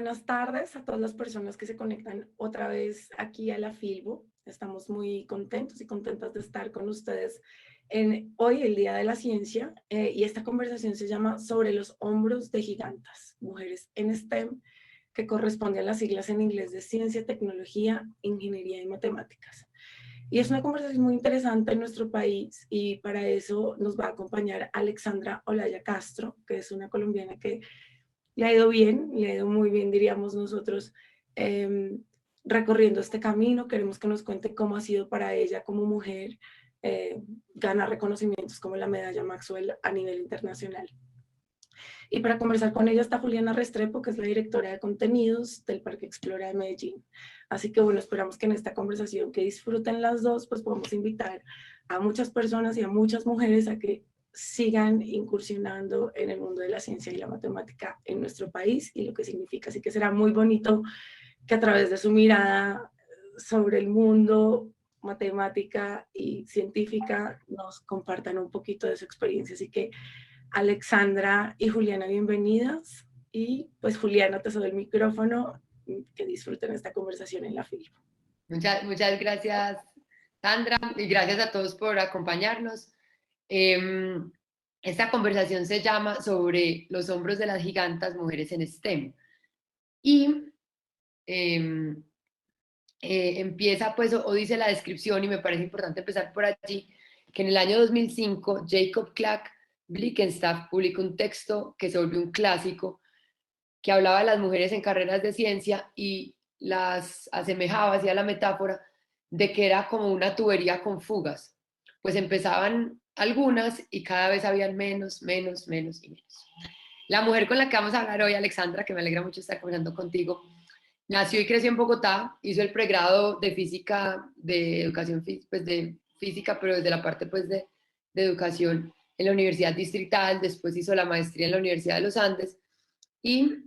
buenas tardes a todas las personas que se conectan otra vez aquí a la Filbo. Estamos muy contentos y contentas de estar con ustedes en hoy, el Día de la Ciencia, y esta conversación se llama Sobre los hombros de gigantas, mujeres en STEM, que corresponde a las siglas en inglés de Ciencia, Tecnología, Ingeniería y Matemáticas. Y es una conversación muy interesante en nuestro país y para eso nos va a acompañar Alexandra Olaya Castro, que es una colombiana que le ha ido bien, le ha ido muy bien, diríamos nosotros, eh, recorriendo este camino. Queremos que nos cuente cómo ha sido para ella como mujer ganar reconocimientos como la medalla Maxwell a nivel internacional. Y para conversar con ella está Juliana Restrepo, que es la directora de contenidos del Parque Explora de Medellín. Así que bueno, esperamos que en esta conversación que disfruten las dos, pues podamos invitar a muchas personas y a muchas mujeres a que sigan incursionando en el mundo de la ciencia y la matemática en nuestro país y lo que significa. Así que será muy bonito que a través de su mirada sobre el mundo matemática y científica nos compartan un poquito de su experiencia. Así que Alexandra y Juliana, bienvenidas. Y pues Juliana, te cedo el micrófono, que disfruten esta conversación en la fila. Muchas gracias, Sandra, y gracias a todos por acompañarnos. Esta conversación se llama Sobre los hombros de las gigantas, mujeres en STEM. Y empieza, pues, o dice la descripción, y me parece importante empezar por allí, que en el año 2005 Jacob Clark Blickenstaff publicó un texto que se volvió un clásico, que hablaba de las mujeres en carreras de ciencia y las asemejaba, hacía la metáfora de que era como una tubería con fugas, pues empezaban algunas y cada vez habían menos y menos. La mujer con la que vamos a hablar hoy, Alexandra, que me alegra mucho estar conversando contigo, nació y creció en Bogotá, hizo el pregrado de física, de educación, pues de física, pero desde la parte pues de educación en la Universidad Distrital, después hizo la maestría en la Universidad de los Andes y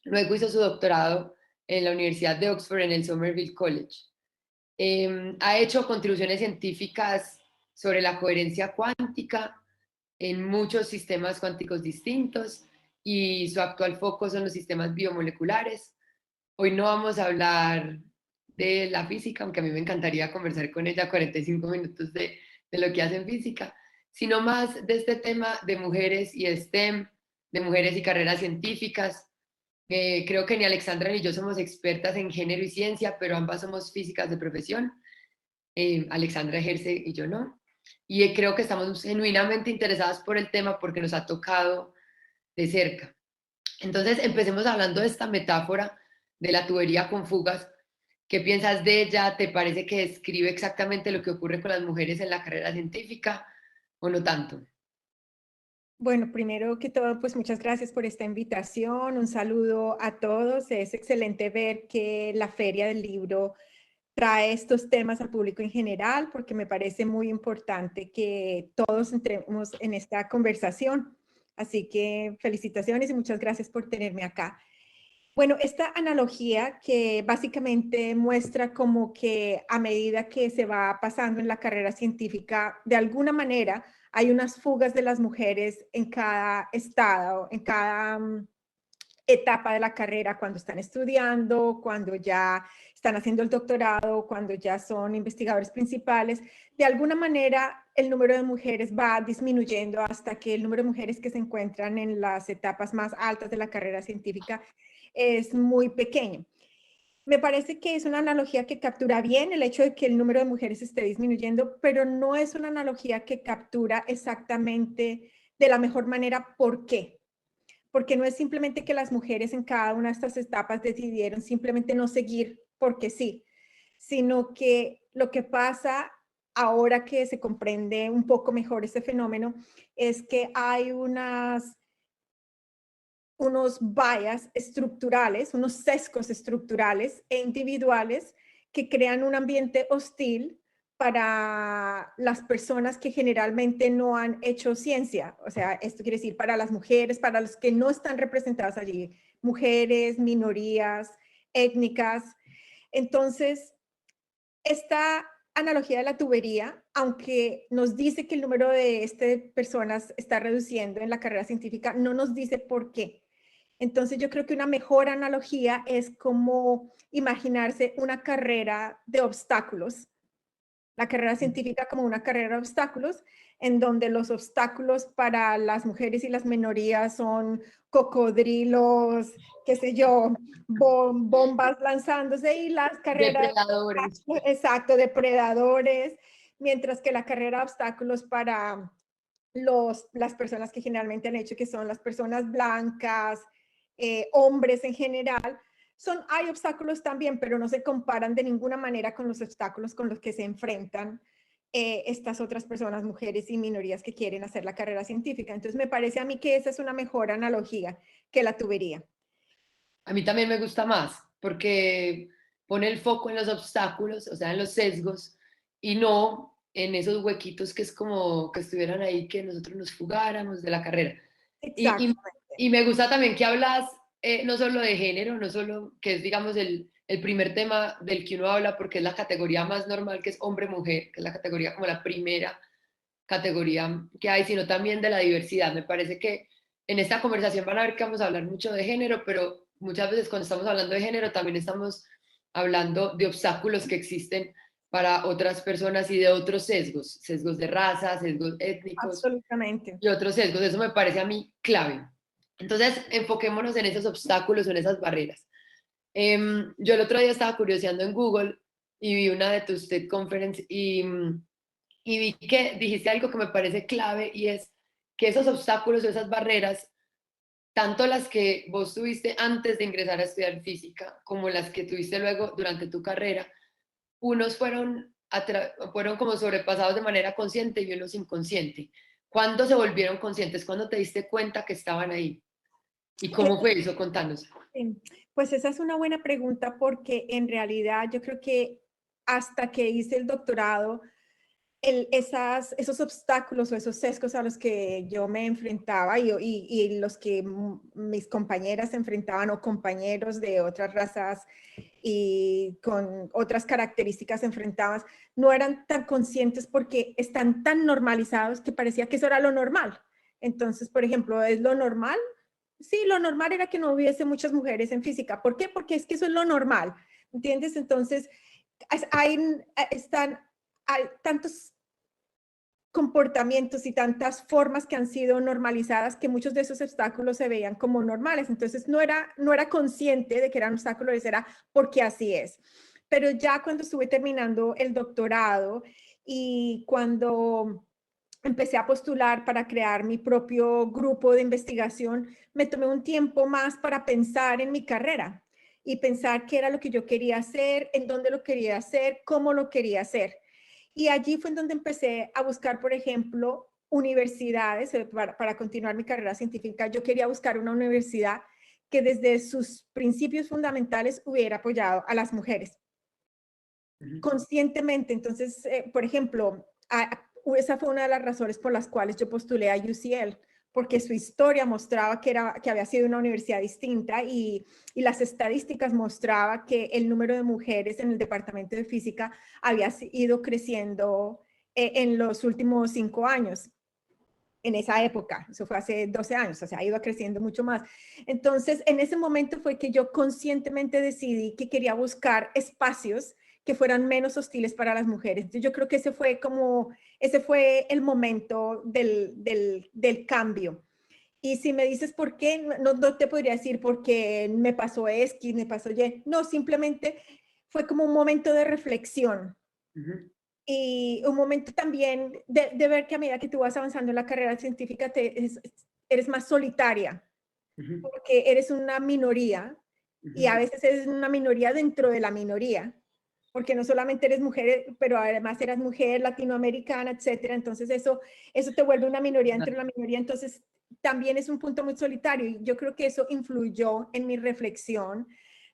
luego hizo su doctorado en la Universidad de Oxford en el Somerville College. Ha hecho contribuciones científicas sobre la coherencia cuántica en muchos sistemas cuánticos distintos y su actual foco son los sistemas biomoleculares. Hoy no vamos a hablar de la física, aunque a mí me encantaría conversar con ella 45 minutos de lo que hace en física, sino más de este tema de mujeres y STEM, de mujeres y carreras científicas. Creo que ni Alexandra ni yo somos expertas en género y ciencia, pero ambas somos físicas de profesión. Alexandra ejerce y yo no. Y creo que estamos genuinamente interesadas por el tema porque nos ha tocado de cerca. Entonces, empecemos hablando de esta metáfora de la tubería con fugas. ¿Qué piensas de ella? ¿Te parece que describe exactamente lo que ocurre con las mujeres en la carrera científica o no tanto? Bueno, primero que todo, pues muchas gracias por esta invitación. Un saludo a todos. Es excelente ver que la Feria del Libro trae estos temas al público en general, porque me parece muy importante que todos entremos en esta conversación. Así que felicitaciones y muchas gracias por tenerme acá. Bueno, esta analogía que básicamente muestra como que a medida que se va pasando en la carrera científica, de alguna manera hay unas fugas de las mujeres en cada estado, en cada etapa de la carrera, cuando están estudiando, cuando ya están haciendo el doctorado, cuando ya son investigadores principales. De alguna manera, el número de mujeres va disminuyendo hasta que el número de mujeres que se encuentran en las etapas más altas de la carrera científica es muy pequeño. Me parece que es una analogía que captura bien el hecho de que el número de mujeres esté disminuyendo, pero no es una analogía que captura exactamente de la mejor manera por qué. Porque no es simplemente que las mujeres en cada una de estas etapas decidieron simplemente no seguir porque sí, sino que lo que pasa ahora que se comprende un poco mejor este fenómeno es que hay unos bias estructurales, unos sesgos estructurales e individuales que crean un ambiente hostil para las personas que generalmente no han hecho ciencia. O sea, esto quiere decir para las mujeres, para los que no están representadas allí, mujeres, minorías, étnicas. Entonces, esta analogía de la tubería, aunque nos dice que el número de personas está reduciendo en la carrera científica, no nos dice por qué. Entonces yo creo que una mejor analogía es como imaginarse una carrera de obstáculos, la carrera científica como una carrera de obstáculos, en donde los obstáculos para las mujeres y las minorías son cocodrilos, qué sé yo, bombas lanzándose y las carreras, Depredadores. exacto, depredadores, mientras que la carrera de obstáculos para las personas que generalmente han hecho, que son las personas blancas, hombres en general, hay obstáculos también, pero no se comparan de ninguna manera con los obstáculos con los que se enfrentan estas otras personas, mujeres y minorías que quieren hacer la carrera científica. Entonces me parece a mí que esa es una mejor analogía que la tubería. A mí también me gusta más porque pone el foco en los obstáculos, o sea, en los sesgos, y no en esos huequitos que es como que estuvieran ahí, que nosotros nos fugáramos de la carrera. Y, y, Exactamente. y me gusta también que hablas no solo de género, no solo que es, digamos, el primer tema del que uno habla, porque es la categoría más normal, que es hombre-mujer, que es la categoría como la primera categoría que hay, sino también de la diversidad. Me parece que en esta conversación van a ver que vamos a hablar mucho de género, pero muchas veces cuando estamos hablando de género también estamos hablando de obstáculos que existen para otras personas y de otros sesgos, sesgos de raza, sesgos étnicos Absolutamente. y otros sesgos. Eso me parece a mí clave. Entonces, enfoquémonos en esos obstáculos o en esas barreras. Yo el otro día estaba curioseando en Google y vi una de tus TED Conference y vi que dijiste algo que me parece clave y es que esos obstáculos o esas barreras, tanto las que vos tuviste antes de ingresar a estudiar física como las que tuviste luego durante tu carrera, unos fueron como sobrepasados de manera consciente y unos inconsciente. ¿Cuándo se volvieron conscientes? ¿Cuándo te diste cuenta que estaban ahí? ¿Y cómo fue eso? Contanos. Pues esa es una buena pregunta porque en realidad yo creo que hasta que hice el doctorado, esos obstáculos o esos sesgos a los que yo me enfrentaba y los que mis compañeras se enfrentaban o compañeros de otras razas y con otras características enfrentadas, no eran tan conscientes porque están tan normalizados que parecía que eso era lo normal. Entonces, por ejemplo, ¿es lo normal? Sí, lo normal era que no hubiese muchas mujeres en física. ¿Por qué? Porque es que eso es lo normal, ¿entiendes? Entonces, hay, hay tantos comportamientos y tantas formas que han sido normalizadas que muchos de esos obstáculos se veían como normales. Entonces, no era consciente de que eran obstáculos, era porque así es. Pero ya cuando estuve terminando el doctorado y cuando empecé a postular para crear mi propio grupo de investigación, me tomé un tiempo más para pensar en mi carrera y pensar qué era lo que yo quería hacer, en dónde lo quería hacer, cómo lo quería hacer. Y allí fue en donde empecé a buscar, por ejemplo, universidades para continuar mi carrera científica. Yo quería buscar una universidad que desde sus principios fundamentales hubiera apoyado a las mujeres conscientemente. Entonces, por ejemplo, esa fue una de las razones por las cuales yo postulé a UCL, porque su historia mostraba que había sido una universidad distinta y las estadísticas mostraban que el número de mujeres en el departamento de física había ido creciendo en los últimos 5 años. En esa época, eso fue hace 12 años, o sea, ha ido creciendo mucho más. Entonces, en ese momento fue que yo conscientemente decidí que quería buscar espacios que fueran menos hostiles para las mujeres. Entonces, yo creo que ese fue el momento del cambio. Y si me dices por qué, no te podría decir porque me pasó X, me pasó Y. No, simplemente fue como un momento de reflexión y un momento también de ver que a medida que tú vas avanzando en la carrera científica eres más solitaria, porque eres una minoría y a veces eres una minoría dentro de la minoría, porque no solamente eres mujer, pero además eres mujer latinoamericana, etcétera. Entonces eso te vuelve una minoría dentro de la minoría. Entonces también es un punto muy solitario y yo creo que eso influyó en mi reflexión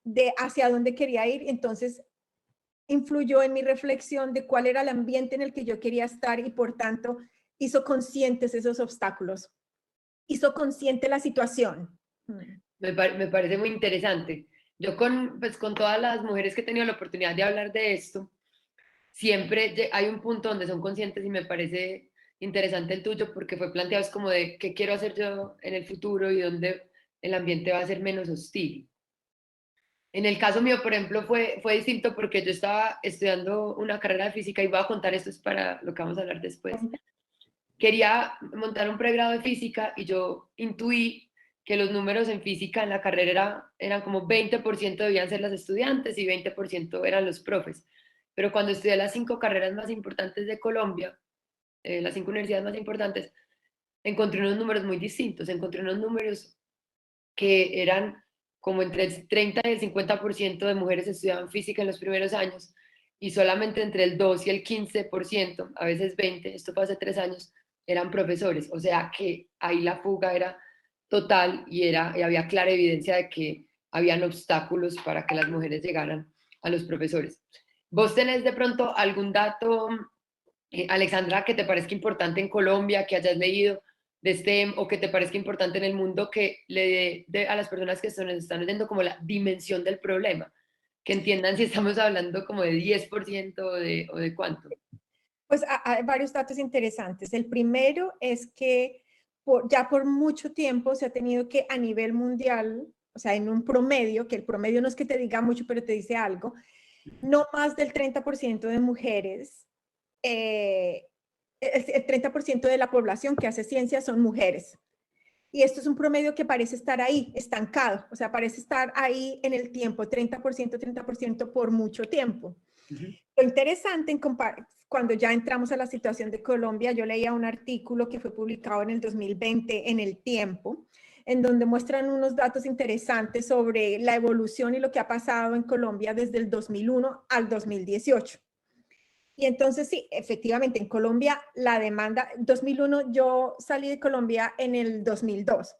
de hacia dónde quería ir. Entonces influyó en mi reflexión de cuál era el ambiente en el que yo quería estar y por tanto hizo conscientes esos obstáculos, hizo consciente la situación. Me parece muy interesante. Yo pues, con todas las mujeres que he tenido la oportunidad de hablar de esto, siempre hay un punto donde son conscientes y me parece interesante el tuyo porque fue planteado es como de qué quiero hacer yo en el futuro y dónde el ambiente va a ser menos hostil. En el caso mío, por ejemplo, fue distinto porque yo estaba estudiando una carrera de física y voy a contar esto es para lo que vamos a hablar después. Quería montar un pregrado de física y yo intuí que los números en física en la carrera eran como 20% debían ser las estudiantes y 20% eran los profes. Pero cuando estudié las 5 carreras más importantes de Colombia, las 5 universidades más importantes, encontré unos números muy distintos. Encontré unos números que eran como entre el 30 y el 50% de mujeres estudiaban física en los primeros años y solamente entre el 2 y el 15%, a veces 20, esto fue hace 3 años, eran profesores. O sea que ahí la fuga era total y había clara evidencia de que habían obstáculos para que las mujeres llegaran a los profesores. ¿Vos tenés de pronto algún dato, Alexandra, que te parezca importante en Colombia, que hayas leído de STEM o que te parezca importante en el mundo, que le dé a las personas que nos están oyendo como la dimensión del problema? Que entiendan si estamos hablando como de 10% o de cuánto. Pues hay varios datos interesantes. El primero es que ya por mucho tiempo se ha tenido que a nivel mundial, o sea, en un promedio, que el promedio no es que te diga mucho, pero te dice algo, no más del 30% de mujeres, el 30% de la población que hace ciencia son mujeres. Y esto es un promedio que parece estar ahí, estancado, o sea, parece estar ahí en el tiempo, 30% por mucho tiempo. Lo interesante cuando ya entramos a la situación de Colombia, yo leía un artículo que fue publicado en el 2020 en El Tiempo, en donde muestran unos datos interesantes sobre la evolución y lo que ha pasado en Colombia desde el 2001 al 2018. Y entonces sí, efectivamente, en Colombia la demanda, 2001, yo salí de Colombia en el 2002.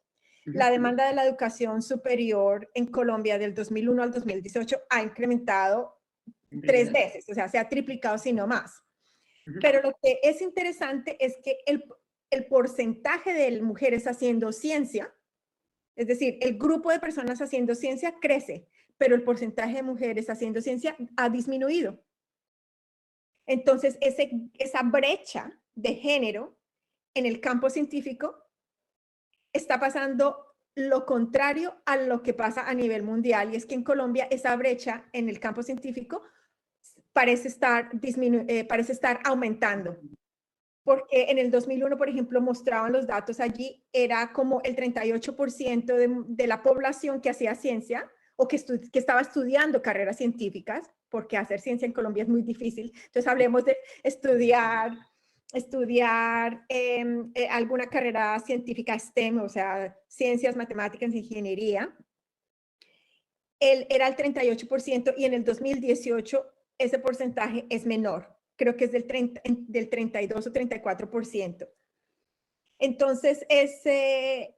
La demanda de la educación superior en Colombia del 2001 al 2018 ha incrementado 3 veces, o sea, se ha triplicado, si no más. Pero lo que es interesante es que el porcentaje de mujeres haciendo ciencia, es decir, el grupo de personas haciendo ciencia crece, pero el porcentaje de mujeres haciendo ciencia ha disminuido. Entonces, esa brecha de género en el campo científico está pasando lo contrario a lo que pasa a nivel mundial, y es que en Colombia esa brecha en el campo científico parece estar aumentando. Porque en el 2001, por ejemplo, mostraban los datos allí, era como el 38% de la población que hacía ciencia o que estaba estudiando carreras científicas, porque hacer ciencia en Colombia es muy difícil. Entonces, hablemos de estudiar alguna carrera científica STEM, o sea, ciencias, matemáticas, ingeniería. Era el 38% y en el 2018 ese porcentaje es menor. Creo que es del 32 o 34%. Entonces,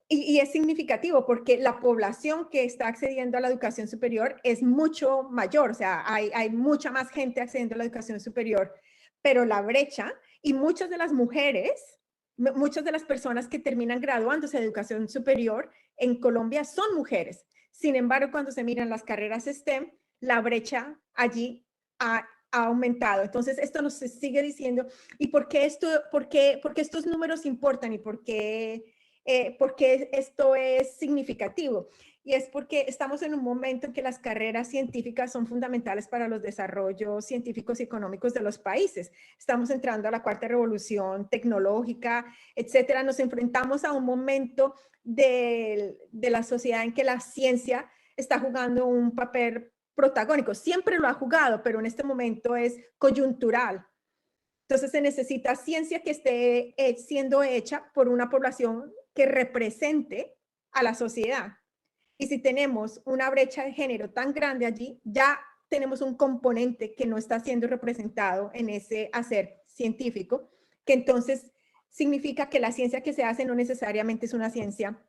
y es significativo porque la población que está accediendo a la educación superior es mucho mayor, o sea, hay mucha más gente accediendo a la educación superior, pero la brecha y muchas de las mujeres, muchas de las personas que terminan graduándose de educación superior en Colombia son mujeres. Sin embargo, cuando se miran las carreras STEM, la brecha allí ha aumentado. Entonces, esto nos sigue diciendo, ¿y por qué estos números importan y por qué esto es significativo? Y es porque estamos en un momento en que las carreras científicas son fundamentales para los desarrollos científicos y económicos de los países. Estamos entrando a la cuarta revolución tecnológica, etcétera. Nos enfrentamos a un momento de la sociedad en que la ciencia está jugando un papel protagónico. Siempre lo ha jugado, pero en este momento es coyuntural. Entonces se necesita ciencia que esté siendo hecha por una población que represente a la sociedad. Y si tenemos una brecha de género tan grande allí, ya tenemos un componente que no está siendo representado en ese hacer científico, que entonces significa que la ciencia que se hace no necesariamente es una ciencia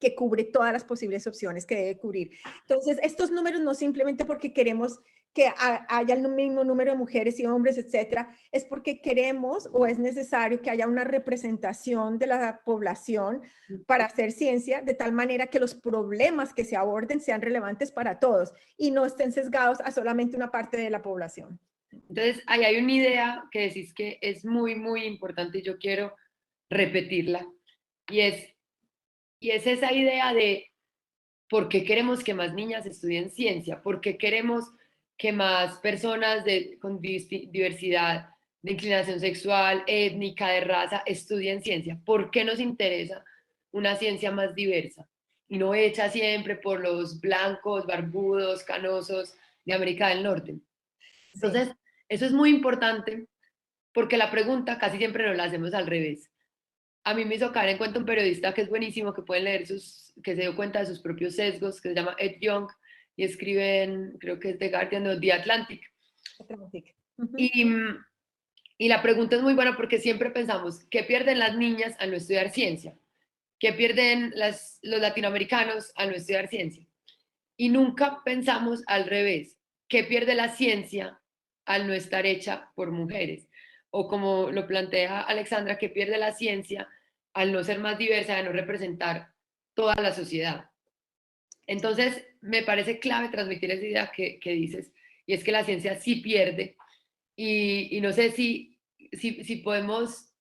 que cubre todas las posibles opciones que debe cubrir. Entonces, estos números no simplemente porque queremos que haya el mismo número de mujeres y hombres, etcétera, es porque queremos o es necesario que haya una representación de la población para hacer ciencia, de tal manera que los problemas que se aborden sean relevantes para todos y no estén sesgados a solamente una parte de la población. Entonces, ahí hay una idea que decís que es muy, muy importante y yo quiero repetirla, y es esa idea de ¿por qué queremos que más niñas estudien ciencia? ¿Por qué queremos que más personas con diversidad de inclinación sexual, étnica, de raza, estudien ciencia? ¿Por qué nos interesa una ciencia más diversa y no hecha siempre por los blancos, barbudos, canosos de América del Norte? Entonces, Sí. eso es muy importante porque la pregunta casi siempre nos la hacemos al revés. A mí me hizo caer en cuenta un periodista que es buenísimo, que pueden leer que se dio cuenta de sus propios sesgos, que se llama Ed Young, y escribe en, creo que es The Guardian o The Atlantic. Ujú. Y, y la pregunta es muy buena porque siempre pensamos, ¿qué pierden las niñas al no estudiar ciencia? ¿Qué pierden los latinoamericanos al no estudiar ciencia? Y nunca pensamos al revés, ¿qué pierde la ciencia al no estar hecha por mujeres? O como lo plantea Alexandra, ¿qué pierde la ciencia al no ser más diversa, al no representar toda la sociedad? Entonces, me parece clave transmitir esa idea que dices, y es que la ciencia sí pierde, y no sé si podemos,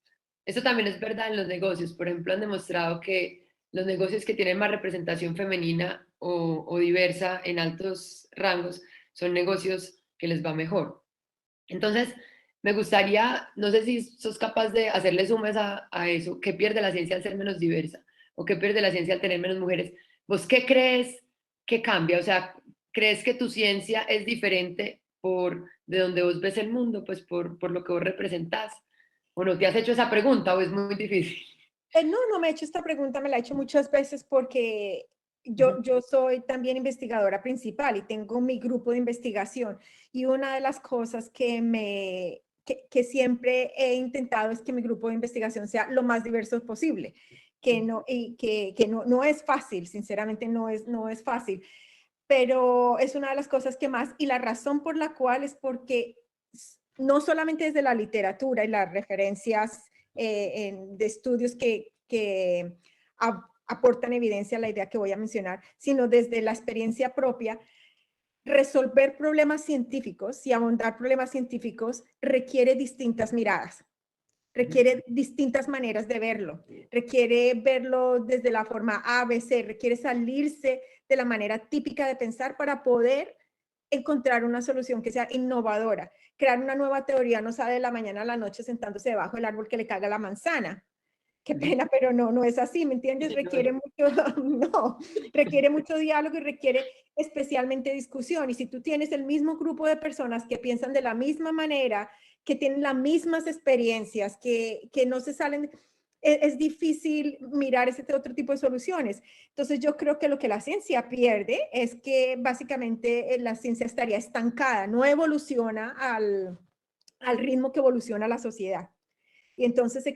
eso también es verdad en los negocios, por ejemplo, han demostrado que los negocios que tienen más representación femenina o diversa en altos rangos son negocios que les va mejor. Entonces, me gustaría, no sé si sos capaz de hacerle sumas a eso, ¿qué pierde la ciencia al ser menos diversa? ¿O qué pierde la ciencia al tener menos mujeres? ¿Vos qué crees que cambia? O sea, ¿crees que tu ciencia es diferente por de donde vos ves el mundo, pues por lo que vos representás? ¿O no te has hecho esa pregunta o es muy difícil? No, no me he hecho esta pregunta, me la he hecho muchas veces porque Ujú. yo soy también investigadora principal y tengo mi grupo de investigación. Y una de las cosas que siempre he intentado es que mi grupo de investigación sea lo más diverso posible, que no es fácil, sinceramente no es fácil, pero es una de las cosas que más, y la razón por la cual es porque no solamente desde la literatura y las referencias de estudios que aportan evidencia a la idea que voy a mencionar, sino desde la experiencia propia. Resolver problemas científicos y abordar problemas científicos requiere distintas miradas, requiere distintas maneras de verlo, requiere verlo desde la forma A, B, C, requiere salirse de la manera típica de pensar para poder encontrar una solución que sea innovadora. Crear una nueva teoría no sale de la mañana a la noche sentándose debajo del árbol que le caga la manzana. Qué pena, pero no es así, ¿me entiendes? Requiere mucho, no, requiere mucho diálogo y requiere especialmente discusión. Y si tú tienes el mismo grupo de personas que piensan de la misma manera, que tienen las mismas experiencias, que no se salen, es difícil mirar ese otro tipo de soluciones. Entonces yo creo que lo que la ciencia pierde es que básicamente la ciencia estaría estancada, no evoluciona al ritmo que evoluciona la sociedad. Y entonces se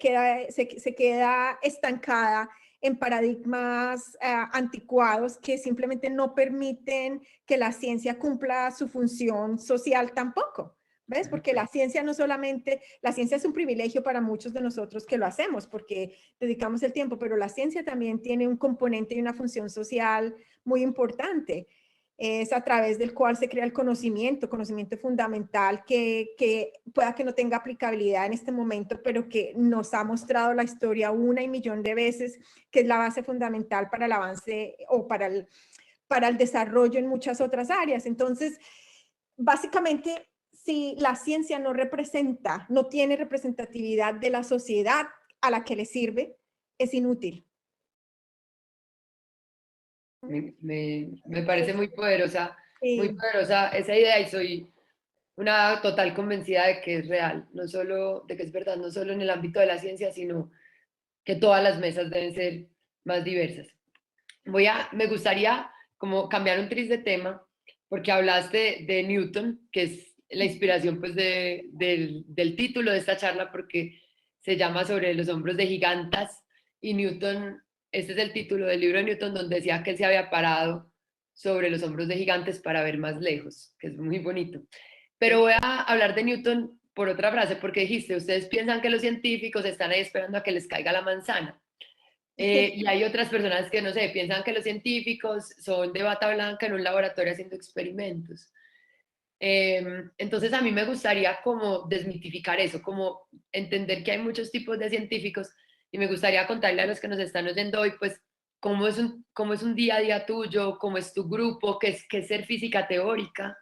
queda estancada en paradigmas anticuados que simplemente no permiten que la ciencia cumpla su función social tampoco. ¿Ves? Porque la ciencia no solamente, la ciencia es un privilegio para muchos de nosotros que lo hacemos porque dedicamos el tiempo, pero la ciencia también tiene un componente y una función social muy importante. Es a través del cual se crea el conocimiento fundamental que pueda que no tenga aplicabilidad en este momento, pero que nos ha mostrado la historia una y millón de veces, que es la base fundamental para el avance o para el desarrollo en muchas otras áreas. Entonces, básicamente, si la ciencia no representa, no tiene representatividad de la sociedad a la que le sirve, es inútil. Me parece muy Sí, poderosa esa idea y soy una total convencida de que es real, no solo de que es verdad, no solo en el ámbito de la ciencia, sino que todas las mesas deben ser más diversas. Me gustaría como cambiar un tris de tema, porque hablaste de Newton, que es la inspiración pues del título de esta charla, porque se llama Sobre los hombros de gigantas, y Newton, este es el título del libro de Newton, donde decía que él se había parado sobre los hombros de gigantes para ver más lejos, que es muy bonito. Pero voy a hablar de Newton por otra frase, porque dijiste, ustedes piensan que los científicos están ahí esperando a que les caiga la manzana. Y hay otras personas que, no sé, piensan que los científicos son de bata blanca en un laboratorio haciendo experimentos. Entonces a mí me gustaría como desmitificar eso, como entender que hay muchos tipos de científicos y me gustaría contarle a los que nos están oyendo hoy, pues, cómo es un día a día tuyo, cómo es tu grupo, qué es ser física teórica.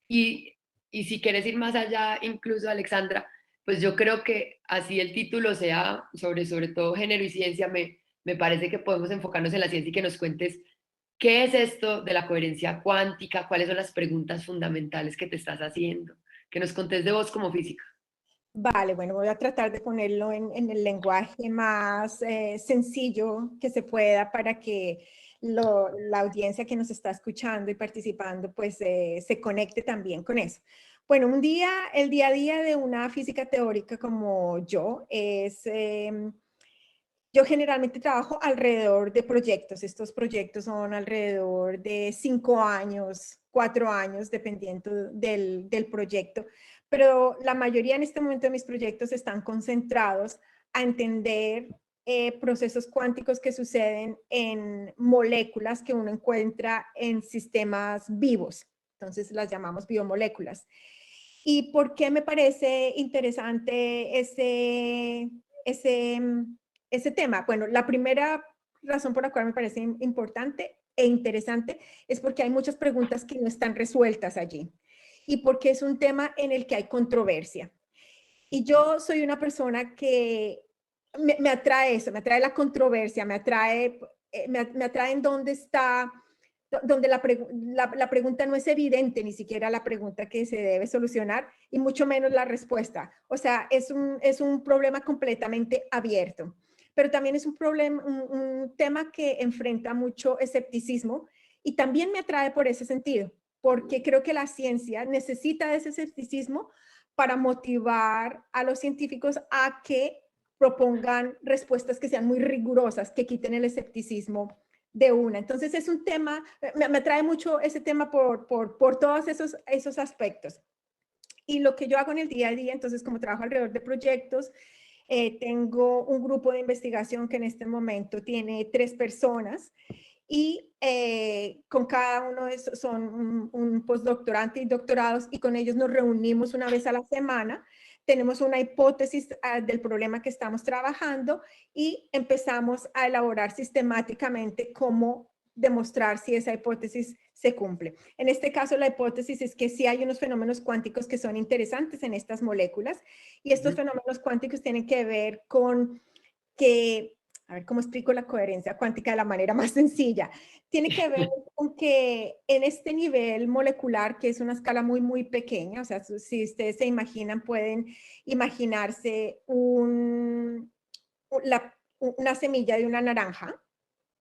Y si quieres ir más allá, incluso Alexandra, pues yo creo que así el título sea sobre todo género y ciencia, me parece que podemos enfocarnos en la ciencia y que nos cuentes qué es esto de la coherencia cuántica, cuáles son las preguntas fundamentales que te estás haciendo, que nos contés de vos como física. Vale, bueno, voy a tratar de ponerlo en el lenguaje más sencillo que se pueda para que la audiencia que nos está escuchando y participando pues se conecte también con eso. Bueno, el día a día de una física teórica como yo es, yo generalmente trabajo alrededor de proyectos. Estos proyectos son alrededor de 5 años, 4 años, dependiendo del proyecto. Pero la mayoría en este momento de mis proyectos están concentrados a entender procesos cuánticos que suceden en moléculas que uno encuentra en sistemas vivos. Entonces las llamamos biomoléculas. ¿Y por qué me parece interesante ese tema? Bueno, la primera razón por la cual me parece importante e interesante es porque hay muchas preguntas que no están resueltas allí y porque es un tema en el que hay controversia. Y yo soy una persona que me atrae eso, me atrae la controversia, me atrae en dónde está, donde la pregunta no es evidente, ni siquiera la pregunta que se debe solucionar, y mucho menos la respuesta. O sea, es un problema completamente abierto. Pero también es un problema, un tema que enfrenta mucho escepticismo, y también me atrae por ese sentido, porque creo que la ciencia necesita de ese escepticismo para motivar a los científicos a que propongan respuestas que sean muy rigurosas, que quiten el escepticismo de una. Entonces es un tema, me atrae mucho ese tema por todos esos aspectos. Y lo que yo hago en el día a día, entonces como trabajo alrededor de proyectos, tengo un grupo de investigación que en este momento tiene 3 personas y con cada uno son un postdoctorante y doctorados, y con ellos nos reunimos una vez a la semana, tenemos una hipótesis del problema que estamos trabajando y empezamos a elaborar sistemáticamente cómo demostrar si esa hipótesis se cumple. En este caso, la hipótesis es que sí hay unos fenómenos cuánticos que son interesantes en estas moléculas, y estos fenómenos cuánticos tienen que ver con que, a ver cómo explico la coherencia cuántica de la manera más sencilla, tiene que ver con que en este nivel molecular, que es una escala muy, muy pequeña, o sea, si ustedes se imaginan, pueden imaginarse una semilla de una naranja,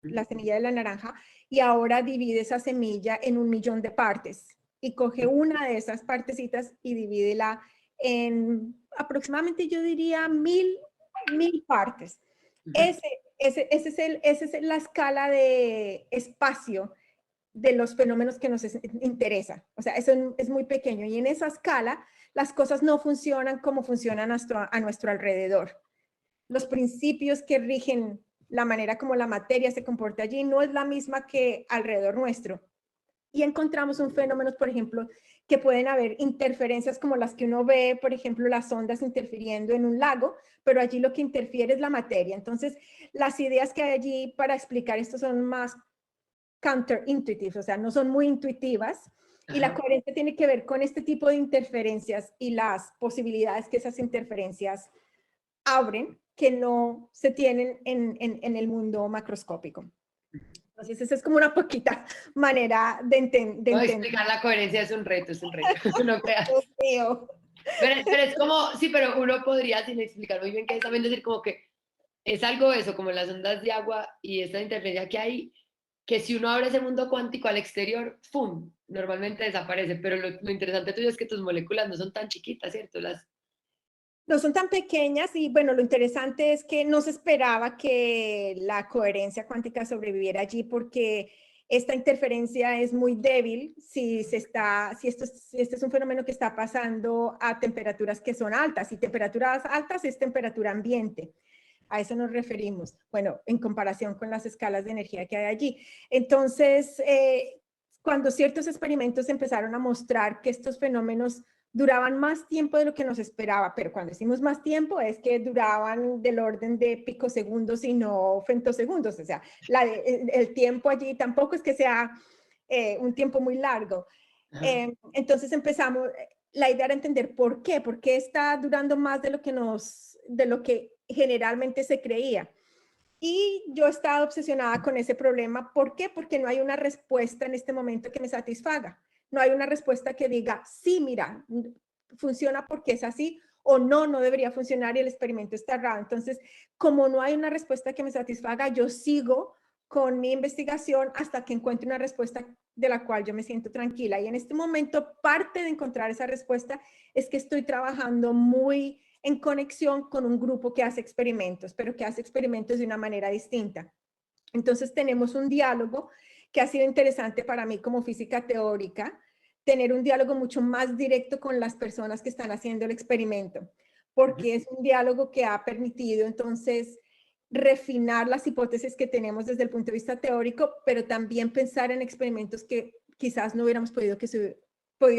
la semilla de la naranja, y ahora divide esa semilla en 1.000.000 de partes y coge una de esas partecitas y divídela en aproximadamente, yo diría, 1.000 partes. Esa es la escala de espacio de los fenómenos que nos interesan. O sea, eso es muy pequeño, y en esa escala las cosas no funcionan como funcionan a nuestro alrededor. Los principios que rigen la manera como la materia se comporta allí no es la misma que alrededor nuestro. Y encontramos un fenómeno, por ejemplo, que pueden haber interferencias como las que uno ve, por ejemplo, las ondas interfiriendo en un lago, pero allí lo que interfiere es la materia. Entonces, las ideas que hay allí para explicar esto son más counterintuitive, o sea, no son muy intuitivas. Y la coherencia tiene que ver con este tipo de interferencias y las posibilidades que esas interferencias abren, que no se tienen en el mundo macroscópico. Entonces, esa es como una poquita manera de entender. No, explicar la coherencia es un reto, no creas. Pero es como, sí, pero uno podría, sin explicar muy bien qué es, también decir como que es algo eso, como las ondas de agua y esta interferencia que hay, que si uno abre ese mundo cuántico al exterior, ¡pum!, normalmente desaparece. Pero lo interesante tuyo es que tus moléculas no son tan chiquitas, ¿cierto? No son tan pequeñas, y bueno, lo interesante es que no se esperaba que la coherencia cuántica sobreviviera allí, porque esta interferencia es muy débil si esto es un fenómeno que está pasando a temperaturas que son altas, y temperaturas altas es temperatura ambiente. A eso nos referimos, bueno, en comparación con las escalas de energía que hay allí. Entonces, cuando ciertos experimentos empezaron a mostrar que estos fenómenos duraban más tiempo de lo que nos esperaba, pero cuando decimos más tiempo es que duraban del orden de picosegundos y no femtosegundos, o sea, el tiempo allí tampoco es que sea un tiempo muy largo. Entonces empezamos, la idea era entender por qué está durando más de lo que generalmente se creía. Y yo he estado obsesionada con ese problema. ¿Por qué? Porque no hay una respuesta en este momento que me satisfaga. No hay una respuesta que diga, sí, mira, funciona porque es así, o no, no debería funcionar y el experimento está errado. Entonces, como no hay una respuesta que me satisfaga, yo sigo con mi investigación hasta que encuentre una respuesta de la cual yo me siento tranquila. Y en este momento, parte de encontrar esa respuesta es que estoy trabajando muy en conexión con un grupo que hace experimentos, pero que hace experimentos de una manera distinta. Entonces tenemos un diálogo que ha sido interesante para mí como física teórica, tener un diálogo mucho más directo con las personas que están haciendo el experimento, porque es un diálogo que ha permitido entonces refinar las hipótesis que tenemos desde el punto de vista teórico, pero también pensar en experimentos que quizás no hubiéramos podido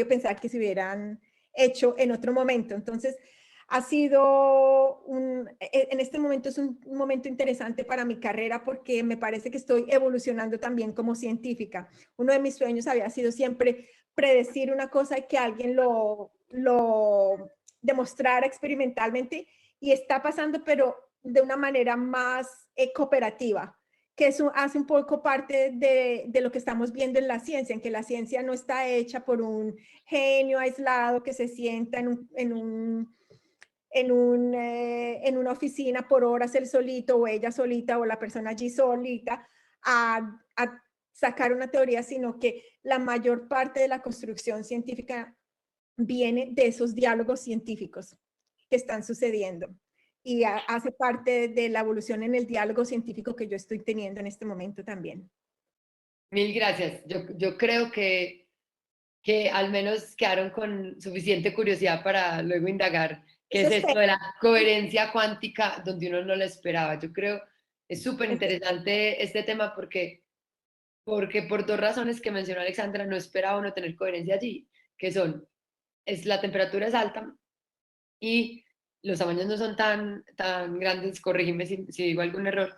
pensar que se hubieran hecho en otro momento. Entonces, ha sido en este momento es un momento interesante para mi carrera porque me parece que estoy evolucionando también como científica. Uno de mis sueños había sido siempre predecir una cosa y que alguien lo demostrara experimentalmente, y está pasando, pero de una manera más cooperativa, que eso hace un poco parte de lo que estamos viendo en la ciencia, en que la ciencia no está hecha por un genio aislado que se sienta en una oficina por horas él solito o ella solita o la persona allí solita a sacar una teoría, sino que la mayor parte de la construcción científica viene de esos diálogos científicos que están sucediendo y hace parte de la evolución en el diálogo científico que yo estoy teniendo en este momento también. Mil gracias. Yo creo que al menos quedaron con suficiente curiosidad para luego indagar qué es esto de la coherencia cuántica donde uno no lo esperaba. Yo creo es súper interesante este tema porque por dos razones que mencionó Alexandra, no esperaba uno tener coherencia allí, que son, la temperatura es alta y los tamaños no son tan grandes, corrígeme si digo algún error,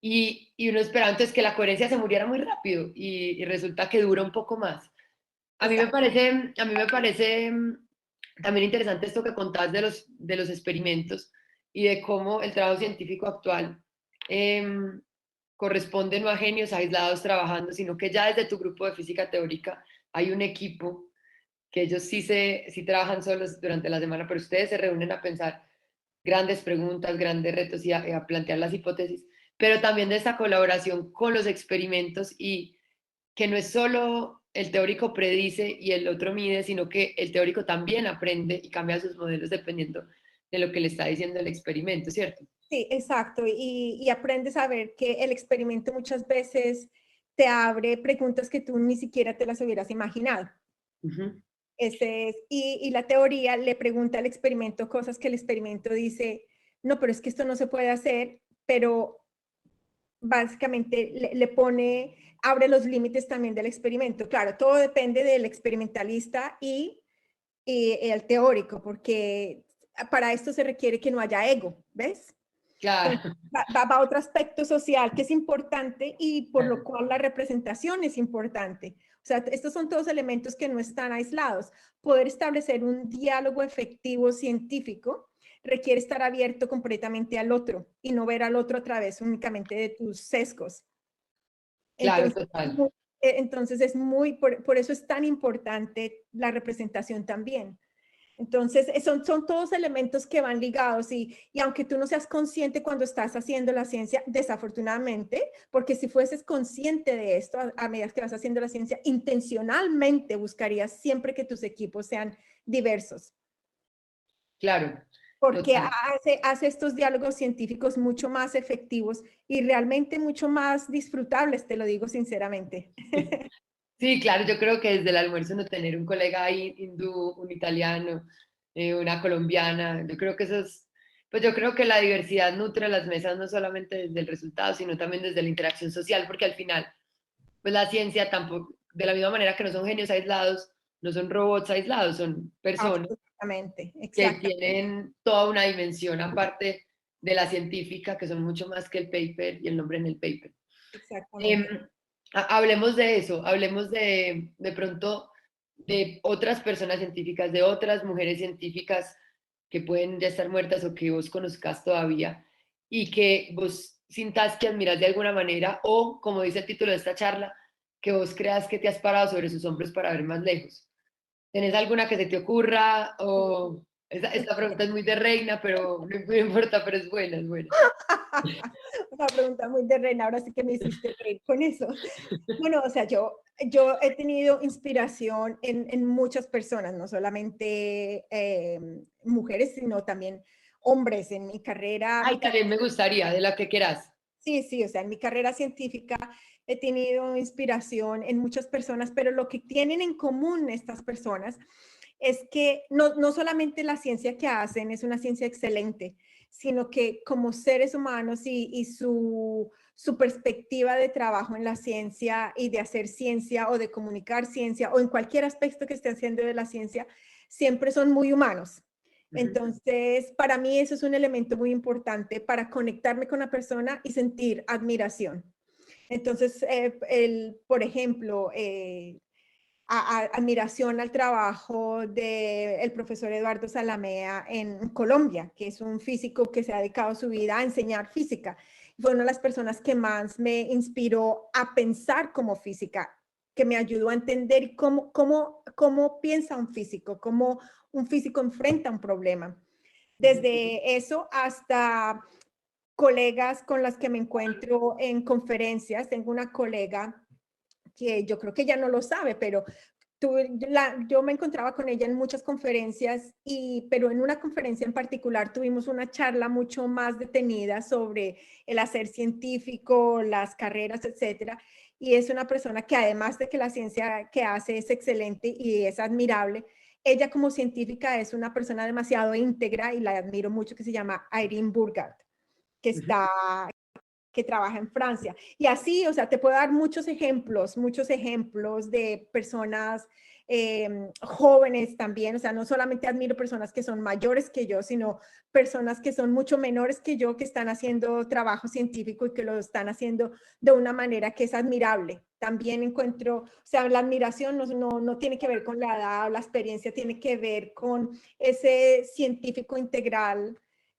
y uno esperaba entonces que la coherencia se muriera muy rápido y resulta que dura un poco más. A mí me parece también interesante esto que contás de los experimentos y de cómo el trabajo científico actual corresponde no a genios aislados trabajando, sino que ya desde tu grupo de física teórica hay un equipo que ellos sí trabajan solos durante la semana, pero ustedes se reúnen a pensar grandes preguntas, grandes retos y a plantear las hipótesis, pero también de esta colaboración con los experimentos y que no es solo el teórico predice y el otro mide, sino que el teórico también aprende y cambia sus modelos dependiendo de lo que le está diciendo el experimento, ¿cierto? Sí, exacto. Y aprendes a ver que el experimento muchas veces te abre preguntas que tú ni siquiera te las hubieras imaginado. Y la teoría le pregunta al experimento cosas que el experimento dice, no, pero es que esto no se puede hacer, pero básicamente abre los límites también del experimento. Claro, todo depende del experimentalista y el teórico, porque para esto se requiere que no haya ego, ¿ves? Claro. Va a otro aspecto social que es importante y por lo cual la representación es importante. O sea, estos son todos elementos que no están aislados. Poder establecer un diálogo efectivo científico requiere estar abierto completamente al otro y no ver al otro a través únicamente de tus sesgos. Claro, Entonces, total. entonces por eso es tan importante la representación también. Entonces, son todos elementos que van ligados y aunque tú no seas consciente cuando estás haciendo la ciencia, desafortunadamente, porque si fueses consciente de esto a medida que vas haciendo la ciencia, intencionalmente buscarías siempre que tus equipos sean diversos. Claro. Porque hace estos diálogos científicos mucho más efectivos y realmente mucho más disfrutables, te lo digo sinceramente. Sí, claro, yo creo que desde el almuerzo no tener un colega ahí hindú, un italiano, una colombiana, yo creo que pues yo creo que la diversidad nutre las mesas no solamente desde el resultado, sino también desde la interacción social, porque al final, pues la ciencia tampoco, de la misma manera que no son genios aislados, no son robots aislados, son personas Absolutamente, que exactamente. tienen toda una dimensión aparte de la científica, que son mucho más que el paper y el nombre en el paper. Exactamente. Hablemos de eso, hablemos de pronto de otras personas científicas, de otras mujeres científicas que pueden ya estar muertas o que vos conozcas todavía y que vos sintas que admiras de alguna manera o, como dice el título de esta charla, que vos creas que te has parado sobre sus hombros para ver más lejos. ¿Tenés alguna que se te ocurra? O esta pregunta es muy de reina, pero no importa, pero es buena, es buena. Una pregunta muy de reina, ahora sí que me hiciste reír con eso. Bueno, o sea, yo he tenido inspiración en muchas personas, no solamente mujeres, sino también hombres en mi carrera. Ay, también me gustaría, de la que quieras. Sí, sí, o sea, en mi carrera científica he tenido inspiración en muchas personas, pero lo que tienen en común estas personas es que no solamente la ciencia que hacen es una ciencia excelente, sino que como seres humanos y su perspectiva de trabajo en la ciencia y de hacer ciencia o de comunicar ciencia o en cualquier aspecto que esté haciendo de la ciencia, siempre son muy humanos. Entonces, para mí eso es un elemento muy importante para conectarme con la persona y sentir admiración. Entonces, por ejemplo, admiración al trabajo del profesor Eduardo Salamea en Colombia, que es un físico que se ha dedicado su vida a enseñar física. Fue una de las personas que más me inspiró a pensar como física, que me ayudó a entender cómo piensa un físico, cómo un físico enfrenta un problema. Desde eso hasta colegas con las que me encuentro en conferencias. Tengo una colega que yo creo que ella no lo sabe, pero yo me encontraba con ella en muchas conferencias, pero en una conferencia en particular tuvimos una charla mucho más detenida sobre el hacer científico, las carreras, etcétera. Y es una persona que además de que la ciencia que hace es excelente y es admirable, ella como científica es una persona demasiado íntegra y la admiro mucho, que se llama Irene Burgard, que trabaja en Francia. Y así, o sea, te puedo dar muchos ejemplos de personas jóvenes también. O sea, no solamente admiro personas que son mayores que yo, sino personas que son mucho menores que yo, que están haciendo trabajo científico y que lo están haciendo de una manera que es admirable. También encuentro, o sea, la admiración no tiene que ver con la edad o la experiencia, tiene que ver con ese científico integral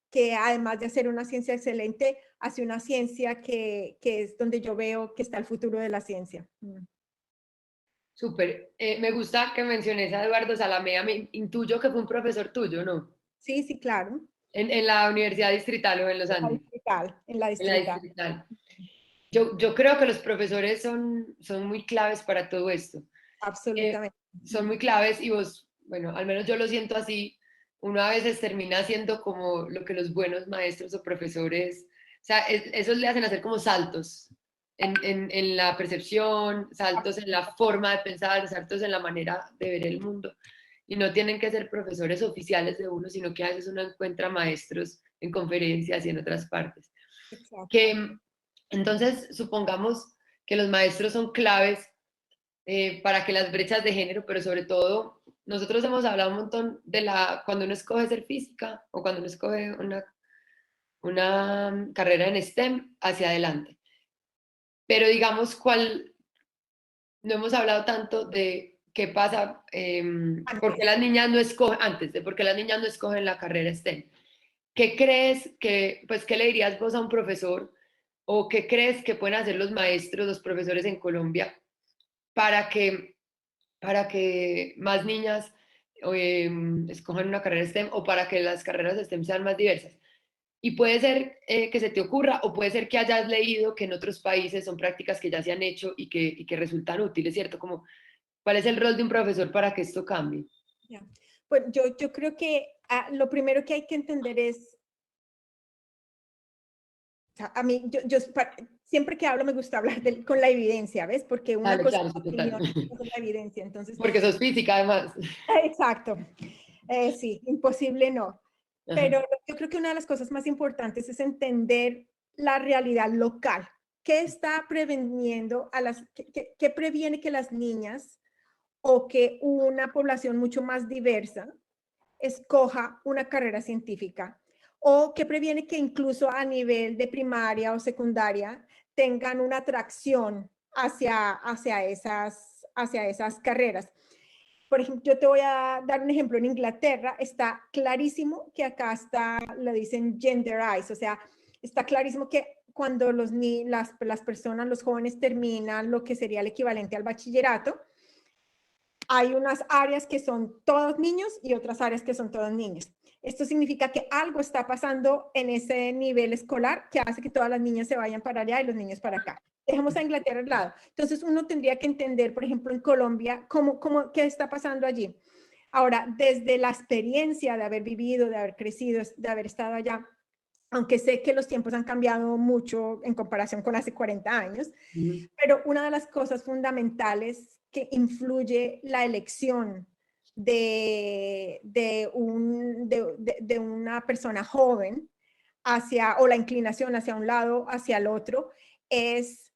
que además de hacer una ciencia excelente, hace una ciencia que es donde yo veo que está el futuro de la ciencia. Súper. Me gusta que menciones a Eduardo Salamea. Me intuyo que fue un profesor tuyo, ¿no? Sí, sí, claro. En la Universidad Distrital o en los Andes. En la En la distrital. Distrital. Yo creo que los profesores son muy claves para todo esto. Absolutamente. Son muy claves y vos, bueno, al menos yo lo siento así, uno a veces termina haciendo como lo que los buenos maestros o profesores, o sea, esos le hacen hacer como saltos en la percepción, saltos en la forma de pensar, saltos en la manera de ver el mundo. Y no tienen que ser profesores oficiales de uno, sino que a veces uno encuentra maestros en conferencias y en otras partes. Exacto. Que, entonces, supongamos que los maestros son claves para que las brechas de género, pero sobre todo, nosotros hemos hablado un montón de cuando uno escoge ser física o cuando uno escoge una carrera en STEM hacia adelante. Pero digamos, no hemos hablado tanto de qué pasa, por qué las niñas no escogen, antes de por qué las niñas no escogen la carrera STEM. ¿Qué crees pues, qué le dirías vos a un profesor o qué crees que pueden hacer los maestros, los profesores en Colombia para que más niñas escojan una carrera STEM o para que las carreras STEM sean más diversas? Y puede ser que se te ocurra o puede ser que hayas leído que en otros países son prácticas que ya se han hecho y que resultan útiles, ¿cierto? Como, ¿cuál es el rol de un profesor para que esto cambie? Yeah. Pues yo creo que lo primero que hay que entender es, o sea, a mí, siempre que hablo me gusta hablar con la evidencia, ¿ves? Porque una Dale, cosa claro, es la sí, total. opinión, otra cosa es la evidencia. Entonces, Porque sos física, además. exacto. Sí, imposible no. Ajá. Pero yo creo que una de las cosas más importantes es entender la realidad local. ¿Qué está previniendo qué previene que las niñas o que una población mucho más diversa escoja una carrera científica, o que previene que incluso a nivel de primaria o secundaria tengan una atracción hacia esas carreras. Por ejemplo, yo te voy a dar un ejemplo. En Inglaterra está clarísimo que acá está, lo dicen gender eyes, o sea, está clarísimo que cuando las personas, los jóvenes terminan lo que sería el equivalente al bachillerato, hay unas áreas que son todos niños y otras áreas que son todos niños. Esto significa que algo está pasando en ese nivel escolar que hace que todas las niñas se vayan para allá y los niños para acá. Dejemos a Inglaterra al lado. Entonces uno tendría que entender, por ejemplo, en Colombia, qué está pasando allí. Ahora, desde la experiencia de haber vivido, de haber crecido, de haber estado allá, aunque sé que los tiempos han cambiado mucho en comparación con hace 40 años, pero una de las cosas fundamentales que influye la elección de una persona joven o la inclinación hacia un lado, hacia el otro, es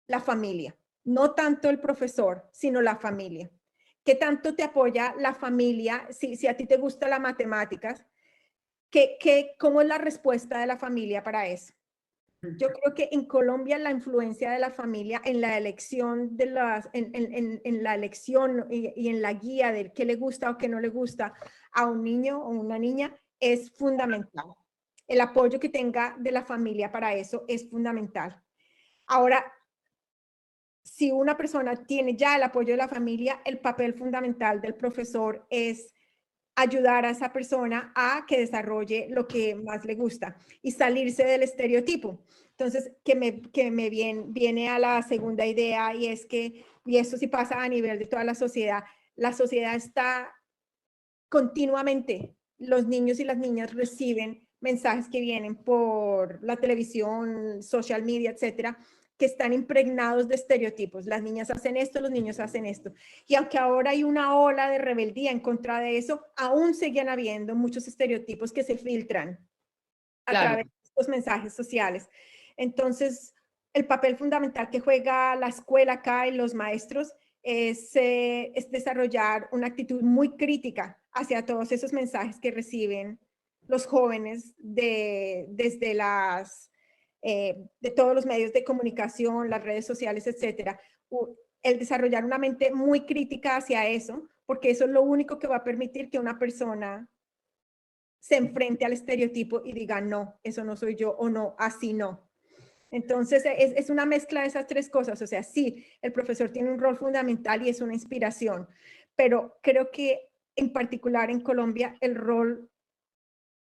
la familia. No tanto el profesor, sino la familia. ¿Qué tanto te apoya la familia? Si a ti te gusta las matemáticas, ¿cómo es la respuesta de la familia para eso? Yo creo que en Colombia la influencia de la familia en la elección en la elección y en la guía de qué le gusta o qué no le gusta a un niño o una niña es fundamental. El apoyo que tenga de la familia para eso es fundamental. Ahora, si una persona tiene ya el apoyo de la familia, el papel fundamental del profesor es ayudar a esa persona a que desarrolle lo que más le gusta y salirse del estereotipo. Entonces, viene a la segunda idea y es que, y esto sí pasa a nivel de toda la sociedad está continuamente, los niños y las niñas reciben mensajes que vienen por la televisión, social media, etcétera, que están impregnados de estereotipos. Las niñas hacen esto, los niños hacen esto. Y aunque ahora hay una ola de rebeldía en contra de eso, aún siguen habiendo muchos estereotipos que se filtran a través de estos mensajes sociales. Entonces, el papel fundamental que juega la escuela acá y los maestros es desarrollar una actitud muy crítica hacia todos esos mensajes que reciben los jóvenes desde de todos los medios de comunicación, las redes sociales, etcétera. El desarrollar una mente muy crítica hacia eso, porque eso es lo único que va a permitir que una persona se enfrente al estereotipo y diga, no, eso no soy yo, o no, así no. Entonces, es una mezcla de esas tres cosas. O sea, sí, el profesor tiene un rol fundamental y es una inspiración, pero creo que en particular en Colombia, el rol,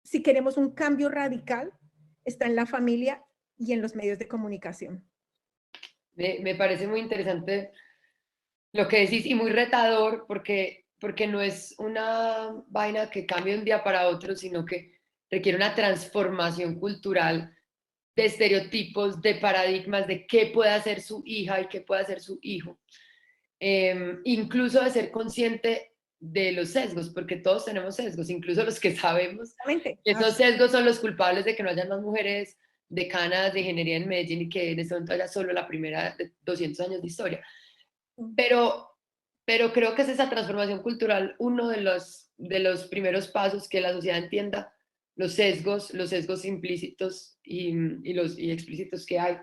si queremos un cambio radical, está en la familia y en los medios de comunicación. Me parece muy interesante lo que decís y muy retador porque no es una vaina que cambie de un día para otro, sino que requiere una transformación cultural de estereotipos, de paradigmas, de qué puede hacer su hija y qué puede hacer su hijo. Incluso de ser consciente de los sesgos, porque todos tenemos sesgos, incluso los que sabemos que esos sesgos son los culpables de que no hayan más mujeres decanas de ingeniería en Medellín y que en este momento haya solo la primera de 200 años de historia. Pero creo que es esa transformación cultural uno de los primeros pasos, que la sociedad entienda los sesgos implícitos y explícitos que hay.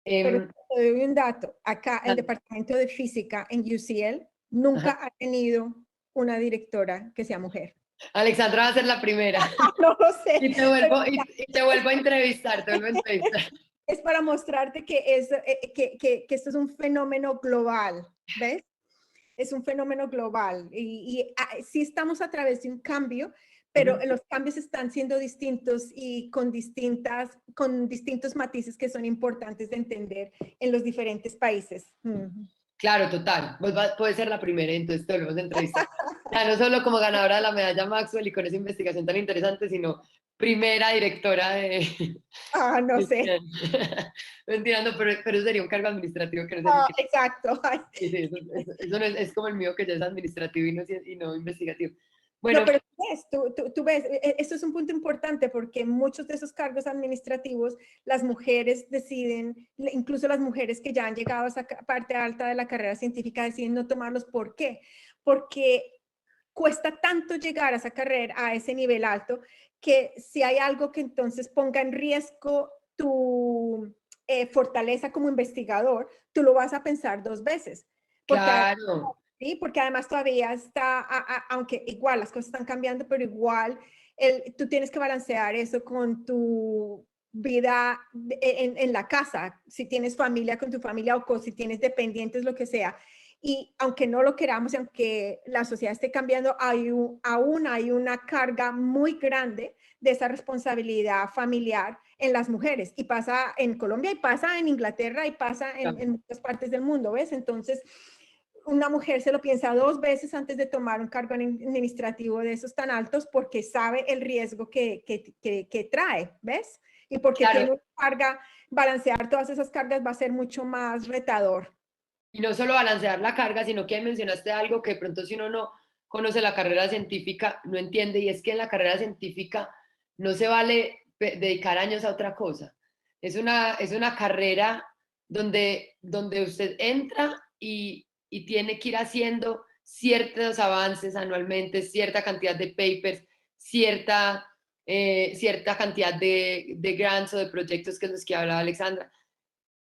Pero te doy un dato. Acá, el departamento de física en UCL nunca ha tenido una directora que sea mujer. Alexandra va a ser la primera. No lo sé. Y te vuelvo a entrevistar, Es para mostrarte que esto es un fenómeno global, ¿ves? Es un fenómeno global y sí estamos a través de un cambio, pero los cambios están siendo distintos y con distintos matices que son importantes de entender en los diferentes países. Claro, total. Vos puedes ser la primera, entonces te volvemos a entrevistar. Ya no solo como ganadora de la medalla Maxwell y con esa investigación tan interesante, sino primera directora de... No sé. Mentira, no, pero sería un cargo administrativo que no sé. Exacto. Sí, eso no es como el mío, que ya es administrativo y no investigativo. Bueno, no, pero tú ves, esto es un punto importante porque muchos de esos cargos administrativos, las mujeres deciden, incluso las mujeres que ya han llegado a esa parte alta de la carrera científica deciden no tomarlos. ¿Por qué? Porque cuesta tanto llegar a esa carrera, a ese nivel alto, que si hay algo que entonces ponga en riesgo tu fortaleza como investigador, tú lo vas a pensar dos veces. Porque claro, sí, porque además todavía está, aunque igual las cosas están cambiando, pero igual tú tienes que balancear eso con tu vida en la casa, si tienes familia con tu familia o si tienes dependientes, lo que sea. Y aunque no lo queramos, y aunque la sociedad esté cambiando, aún hay una carga muy grande de esa responsabilidad familiar en las mujeres. Y pasa en Colombia, y pasa en Inglaterra, y pasa en muchas partes del mundo, ¿ves? Entonces, una mujer se lo piensa dos veces antes de tomar un cargo administrativo de esos tan altos porque sabe el riesgo que trae, ¿ves? Y porque claro. tiene una carga, balancear todas esas cargas va a ser mucho más retador. Y no solo balancear la carga, sino que ahí mencionaste algo que de pronto si uno no conoce la carrera científica, no entiende, y es que en la carrera científica no se vale dedicar años a otra cosa. Es una carrera donde usted entra y tiene que ir haciendo ciertos avances anualmente, cierta cantidad de papers, cierta cantidad de grants o de proyectos que es los que hablaba Alexandra.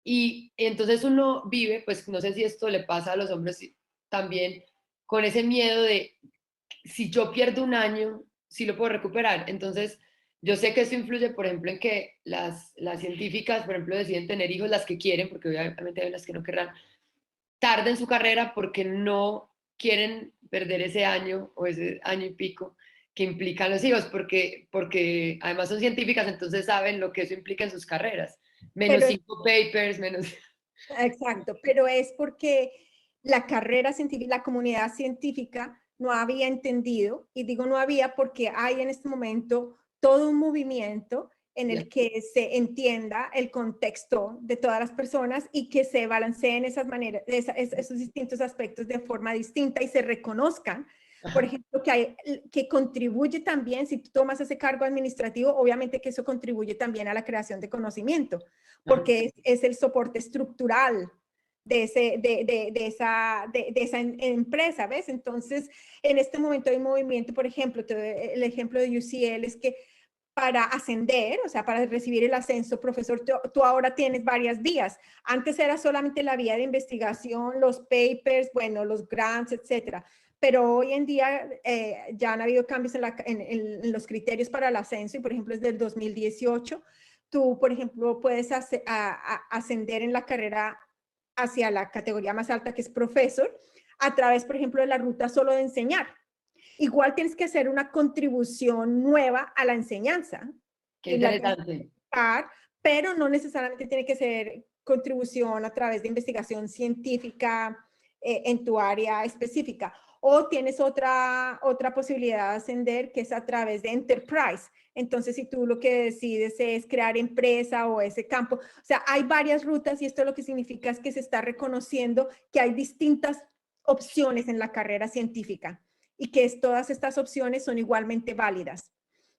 Y entonces uno vive, pues no sé si esto le pasa a los hombres también, con ese miedo de si yo pierdo un año, si lo puedo recuperar. Entonces, yo sé que eso influye, por ejemplo, en que las científicas, por ejemplo, deciden tener hijos las que quieren, porque obviamente hay las que no querrán, tarden su carrera porque no quieren perder ese año o ese año y pico que implican los hijos, porque además son científicas, entonces saben lo que eso implica en sus carreras. Menos Pero 5 papers, menos... exacto, pero es porque la carrera científica, la comunidad científica no había entendido, y digo no había porque hay en este momento todo un movimiento en Yeah. el que se entienda el contexto de todas las personas y que se balanceen esas maneras, esos distintos aspectos de forma distinta y se reconozcan. Por ejemplo, que contribuye también, si tú tomas ese cargo administrativo, obviamente que eso contribuye también a la creación de conocimiento, porque es el soporte estructural de esa empresa, ¿ves? Entonces, en este momento hay movimiento, por ejemplo, el ejemplo de UCL es que para ascender, o sea, para recibir el ascenso, profesor, tú ahora tienes varias vías. Antes era solamente la vía de investigación, los papers, bueno, los grants, etcétera. Pero hoy en día ya han habido cambios en los criterios para el ascenso y, por ejemplo, desde el 2018, tú, por ejemplo, puedes ascender en la carrera hacia la categoría más alta, que es profesor, a través, por ejemplo, de la ruta solo de enseñar. Igual tienes que hacer una contribución nueva a la enseñanza. Qué interesante. Pero no necesariamente tiene que ser contribución a través de investigación científica en tu área específica. O tienes otra posibilidad de ascender que es a través de enterprise. Entonces, si tú lo que decides es crear empresa o ese campo, o sea, hay varias rutas y esto lo que significa es que se está reconociendo que hay distintas opciones en la carrera científica y que todas estas opciones son igualmente válidas.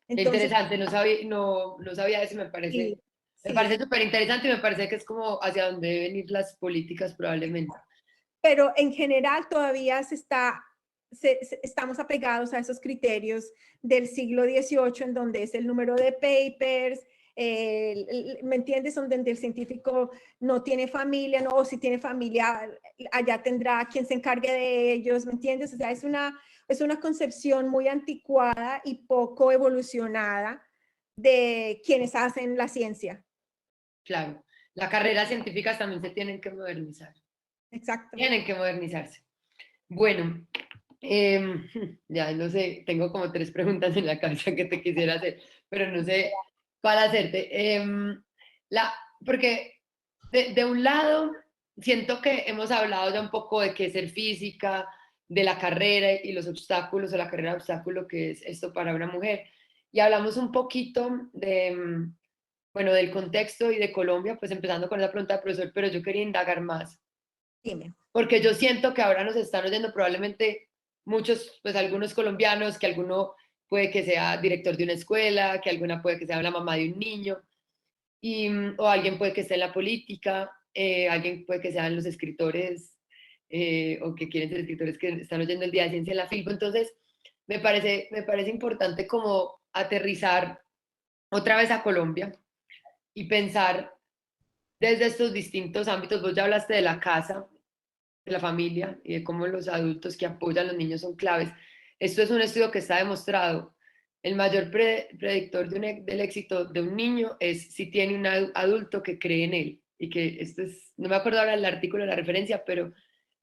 Entonces, Interesante, no sabía eso, sí, me sí, parece súper interesante y me parece que es como hacia donde deben ir las políticas probablemente. pero en general todavía estamos apegados a esos criterios del siglo XVIII, en donde es el número de papers, ¿me entiendes? Donde el científico no tiene familia, no, o si tiene familia, allá tendrá quien se encargue de ellos, ¿me entiendes? O sea, es una concepción muy anticuada y poco evolucionada de quienes hacen la ciencia. Claro, las carreras científicas también se tienen que modernizar, Exacto. tienen que modernizarse. Bueno, eh, ya no sé, tengo como 3 preguntas en la cabeza que te quisiera hacer, pero no sé cuál hacerte. La, porque de un lado, siento que hemos hablado ya un poco de qué es ser física, de la carrera y los obstáculos, o la carrera de obstáculo que es esto para una mujer. Y hablamos un poquito de, bueno, del contexto y de Colombia, pues empezando con esa pregunta del profesor, pero yo quería indagar más, Dime. porque yo siento que ahora nos están oyendo probablemente muchos, pues algunos colombianos, que alguno puede que sea director de una escuela, que alguna puede que sea la mamá de un niño, o alguien puede que esté en la política, alguien puede que sean los escritores o que quieren ser escritores que están oyendo el Día de Ciencia en la Filbo. Entonces, me parece importante como aterrizar otra vez a Colombia y pensar desde estos distintos ámbitos. Vos ya hablaste de la casa, de la familia y de cómo los adultos que apoyan a los niños son claves. Esto es un estudio que está demostrado. El mayor predictor del éxito de un niño es si tiene un adulto que cree en él. Y que esto es, no me acuerdo ahora el artículo, la referencia, pero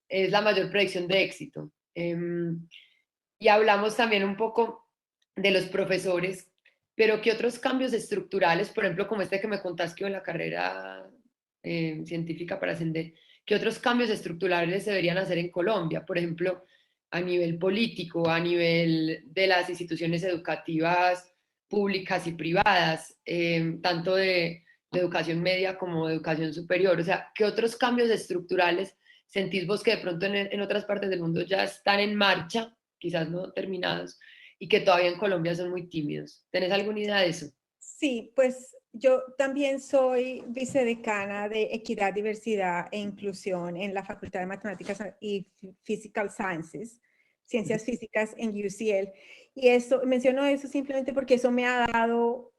es la mayor predicción de éxito. Y hablamos también un poco de los profesores, pero ¿qué otros cambios estructurales, por ejemplo, como este que me contaste en la carrera científica para ascender, qué otros cambios estructurales se deberían hacer en Colombia? Por ejemplo, a nivel político, a nivel de las instituciones educativas públicas y privadas, tanto de educación media como de educación superior. O sea, ¿qué otros cambios estructurales sentís vos que de pronto en otras partes del mundo ya están en marcha, quizás no terminados, y que todavía en Colombia son muy tímidos? ¿Tenés alguna idea de eso? Sí, pues yo también soy vicedecana de Equidad, Diversidad e Inclusión en la Facultad de Matemáticas y Physical Sciences, Ciencias Físicas en UCL. Y eso, menciono eso simplemente porque eso me ha dado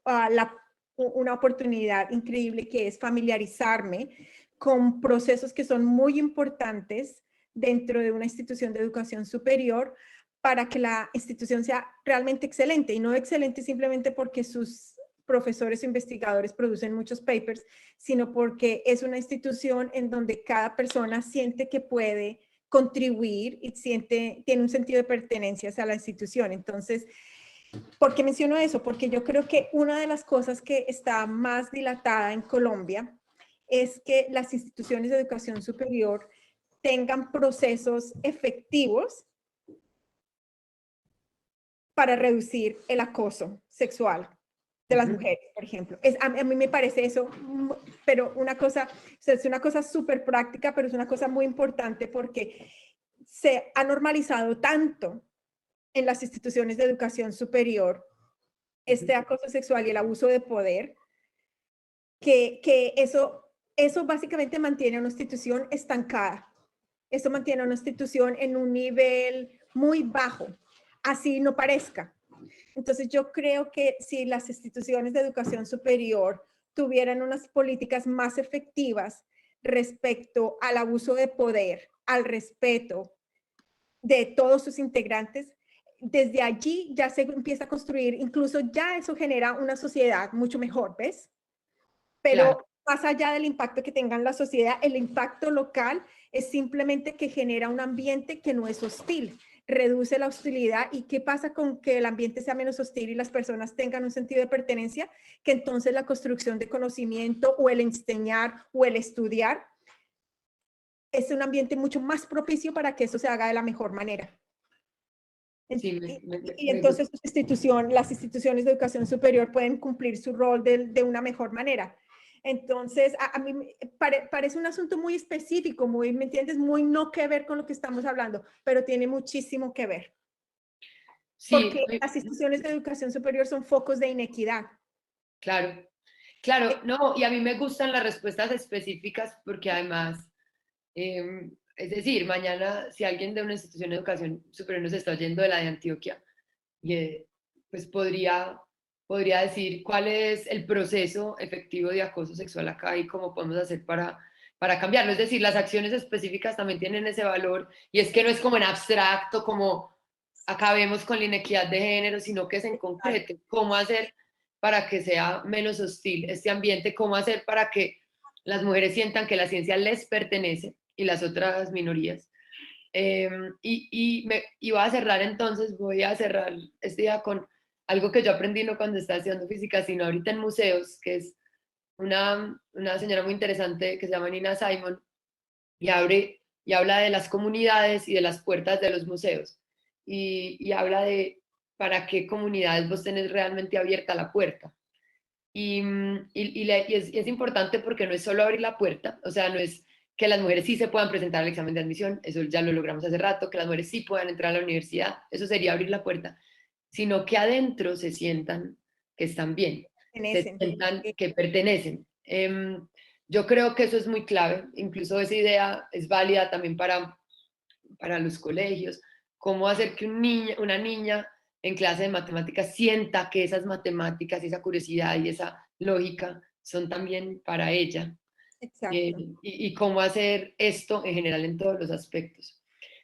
una oportunidad increíble, que es familiarizarme con procesos que son muy importantes dentro de una institución de educación superior para que la institución sea realmente excelente, y no excelente simplemente porque sus profesores o investigadores producen muchos papers, sino porque es una institución en donde cada persona siente que puede contribuir y tiene un sentido de pertenencia hacia la institución. Entonces, ¿por qué menciono eso? Porque yo creo que una de las cosas que está más dilatada en Colombia es que las instituciones de educación superior tengan procesos efectivos para reducir el acoso sexual de las mujeres, por ejemplo. A mí me parece eso, pero una cosa, o sea, es una cosa súper práctica, pero es una cosa muy importante porque se ha normalizado tanto en las instituciones de educación superior este acoso sexual y el abuso de poder, que eso básicamente mantiene a una institución estancada. Eso mantiene a una institución en un nivel muy bajo, así no parezca. Entonces yo creo que si las instituciones de educación superior tuvieran unas políticas más efectivas respecto al abuso de poder, al respeto de todos sus integrantes, desde allí ya se empieza a construir, incluso ya eso genera una sociedad mucho mejor, ¿ves? Pero Claro. más allá del impacto que tenga en la sociedad, el impacto local es simplemente que genera un ambiente que no es hostil, reduce la hostilidad. ¿Y qué pasa con que el ambiente sea menos hostil y las personas tengan un sentido de pertenencia? Que entonces la construcción de conocimiento o el enseñar o el estudiar es un ambiente mucho más propicio para que eso se haga de la mejor manera. Sí, Y me gusta. entonces las instituciones de educación superior pueden cumplir su rol de una mejor manera. Entonces, a mí parece un asunto muy específico, muy, ¿me entiendes? Muy no que ver con lo que estamos hablando, pero tiene muchísimo que ver. Sí, Porque las instituciones de educación superior son focos de inequidad. claro. Claro, no, y a mí me gustan las respuestas específicas porque además, es decir, mañana si alguien de una institución de educación superior nos está oyendo, de la de Antioquia, pues podría decir cuál es el proceso efectivo de acoso sexual acá y cómo podemos hacer para cambiarlo. Es decir, las acciones específicas también tienen ese valor, y es que no es como en abstracto, como acabemos con la inequidad de género, sino que es en concreto, cómo hacer para que sea menos hostil este ambiente, cómo hacer para que las mujeres sientan que la ciencia les pertenece y las otras minorías. Y voy a cerrar entonces, voy a cerrar este día con algo que yo aprendí no cuando estaba estudiando física, sino ahorita en museos, que es una señora muy interesante que se llama Nina Simon, y habla de las comunidades y de las puertas de los museos. Y habla de para qué comunidades vos tenés realmente abierta la puerta. Y es importante porque no es solo abrir la puerta, o sea, no es que las mujeres sí se puedan presentar al examen de admisión, eso ya lo logramos hace rato, que las mujeres sí puedan entrar a la universidad, eso sería abrir la puerta, sino que adentro se sientan que están bien, se sientan que pertenecen. Yo creo que eso es muy clave, incluso esa idea es válida también para los colegios, cómo hacer que una niña en clase de matemáticas sienta que esas matemáticas y esa curiosidad y esa lógica son también para ella. Y cómo hacer esto en general en todos los aspectos.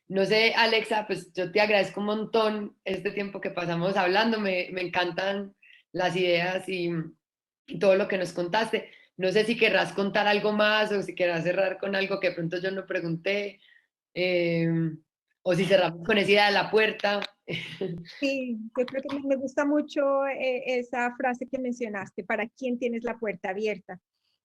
No sé, Alexa, pues yo te agradezco un montón este tiempo que pasamos hablando, me encantan las ideas y todo lo que nos contaste. No sé si querrás contar algo más o si querrás cerrar con algo que de pronto yo no pregunté, o si cerramos con esa idea de la puerta. Sí, yo creo que me gusta mucho esa frase que mencionaste, ¿para quién tienes la puerta abierta?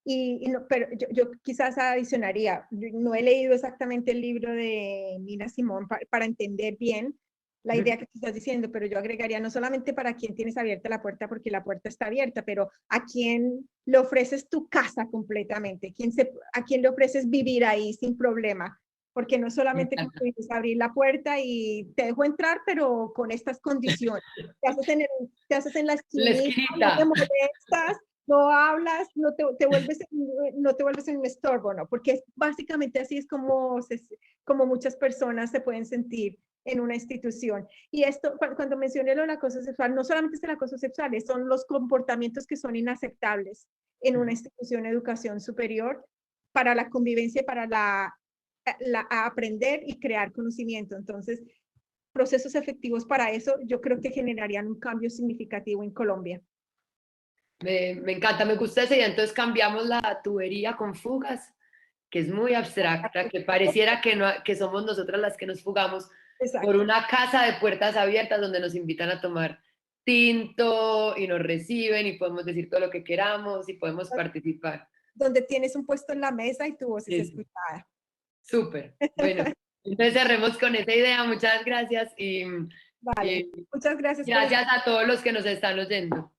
No, pero yo quizás adicionaría, no he leído exactamente el libro de Nina Simón para entender bien la idea que tú estás diciendo, pero yo agregaría no solamente para quién tienes abierta la puerta, porque la puerta está abierta, pero a quién le ofreces tu casa completamente, a quién le ofreces vivir ahí sin problema, porque no solamente como tú dices, abrir la puerta y te dejo entrar, pero con estas condiciones. Te haces en la esquinita, no te molestas, no hablas, te vuelves en un estorbo, ¿no? Porque básicamente así es como muchas personas se pueden sentir en una institución. Y esto, cuando mencioné lo del acoso sexual, no solamente es el acoso sexual, son los comportamientos que son inaceptables en una institución de educación superior para la convivencia, para a aprender y crear conocimiento. Entonces, procesos efectivos para eso, yo creo que generarían un cambio significativo en Colombia. Me encanta, me gusta esa idea. Entonces cambiamos la tubería con fugas, que es muy abstracta, que pareciera que somos nosotras las que nos fugamos. Exacto. Por una casa de puertas abiertas donde nos invitan a tomar tinto y nos reciben y podemos decir todo lo que queramos y podemos participar. Donde tienes un puesto en la mesa y tu voz es escuchada. Súper. Bueno, entonces cerremos con esa idea. Muchas gracias Vale, muchas gracias. Gracias a todos los que nos están oyendo.